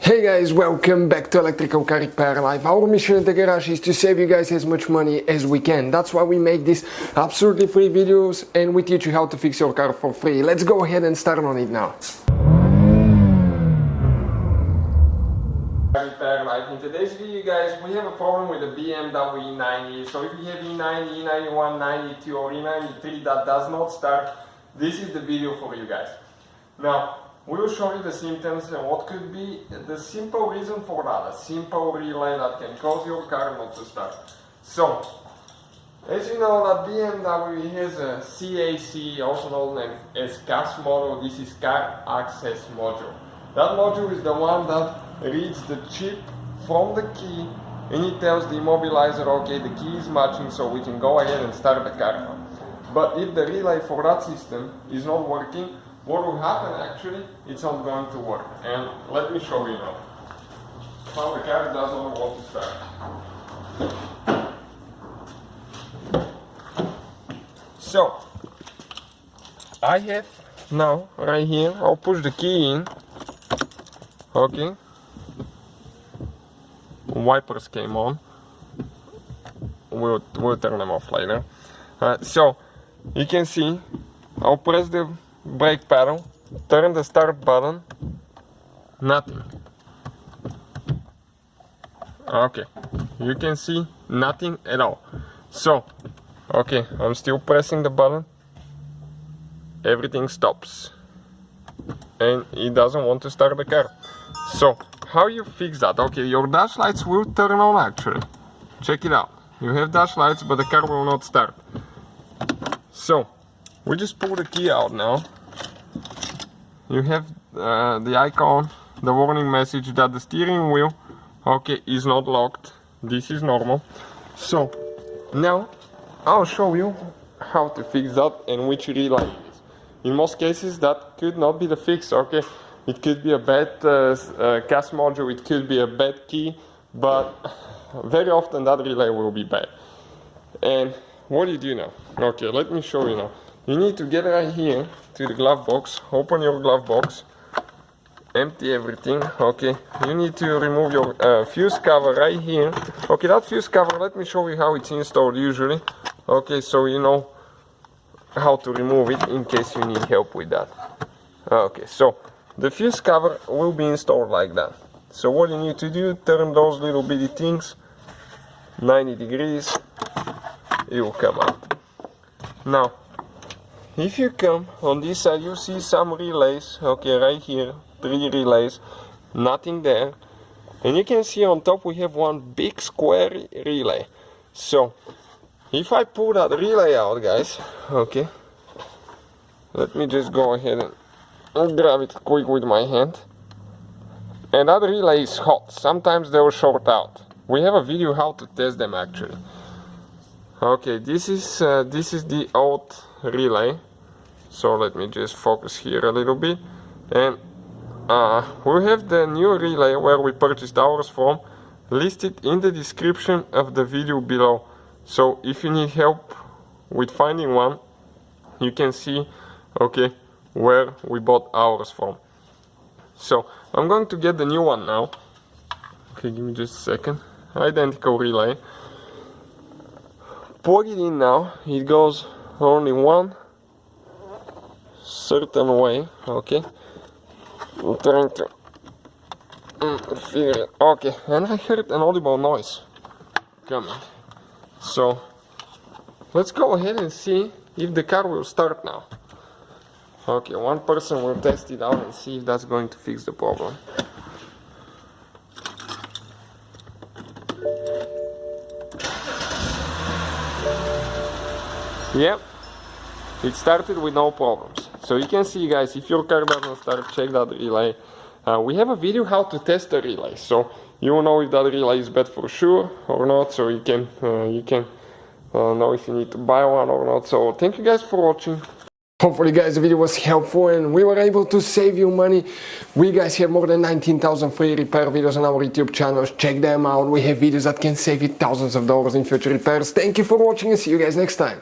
Hey guys, welcome back to Electrical Car Repair Live. Our mission at the garage is to save you guys as much money as we can. That's why we make these absolutely free videos and we teach you how to fix your car for free. Let's go ahead and start on it now. Repair Live. In today's video guys, we have a problem with the BMW E90. So if you have E90, E91, 92 or E93 that does not start, this is the video for you guys. Now, we will show you the symptoms and what could be the simple reason for that, a simple relay that can cause your car not to start. So, as you know that BMW has a CAC, also known as CAS module. This is car access module. That module is the one that reads the chip from the key and it tells the immobilizer, okay, the key is matching so we can go ahead and start the car now. But if the relay for that system is not working, what will happen actually, it's not going to work. And let me show you now how the car doesn't want to start. So, I have now, right here, I'll push the key in, okay, wipers came on, we'll turn them off later. So, you can see, I'll press the brake pedal, turn the start button, nothing. Okay, you can see nothing at all. So, okay, I'm still pressing the button, everything stops and it doesn't want to start the car. So, how you fix that? Okay, your dash lights will turn on actually. Check it out. You have dash lights but the car will not start. So, we just pull the key out now. You have the icon, the warning message that the steering wheel, okay, is not locked. This is normal. So, now I'll show you how to fix that and which relay it is. In most cases that could not be the fix, okay. It could be a bad CAS module, it could be a bad key, but very often that relay will be bad. And what do you do now? Okay, let me show you now. You need to get right here to the glove box, open your glove box, empty everything, okay. You need to remove your fuse cover right here. Okay, that fuse cover, let me show you how it's installed usually. Okay, so you know how to remove it in case you need help with that. Okay, so the fuse cover will be installed like that. So what you need to do, turn those little bitty things 90 degrees, it will come out. Now, if you come on this side, you see some relays, okay, right here, 3 relays, nothing there. And you can see on top we have one big square relay. So, if I pull that relay out, guys, okay, let me just go ahead and grab it quick with my hand. And that relay is hot, sometimes they will short out. We have a video how to test them actually. Okay, this is the old relay. So let me just focus here a little bit, and we have the new relay where we purchased ours from, listed in the description of the video below. So if you need help with finding one, you can see, okay, where we bought ours from. So I'm going to get the new one now. Okay, give me just a second. Identical relay. Plug it in now. It goes only one certain way, okay. I'm trying to figure it. Okay, and I heard an audible noise coming. So let's go ahead and see if the car will start now. Okay, one person will test it out and see if that's going to fix the problem. Yep, it started with no problems. So you can see, guys, if your car doesn't start, check that relay. We have a video how to test the relay, so you will know if that relay is bad for sure or not, so you can know if you need to buy one or not. So thank you guys for watching. Hopefully guys the video was helpful and we were able to save you money. We guys have more than 19,000 free repair videos on our YouTube channels. Check them out. We have videos that can save you thousands of dollars in future repairs. Thank you for watching and see you guys next time.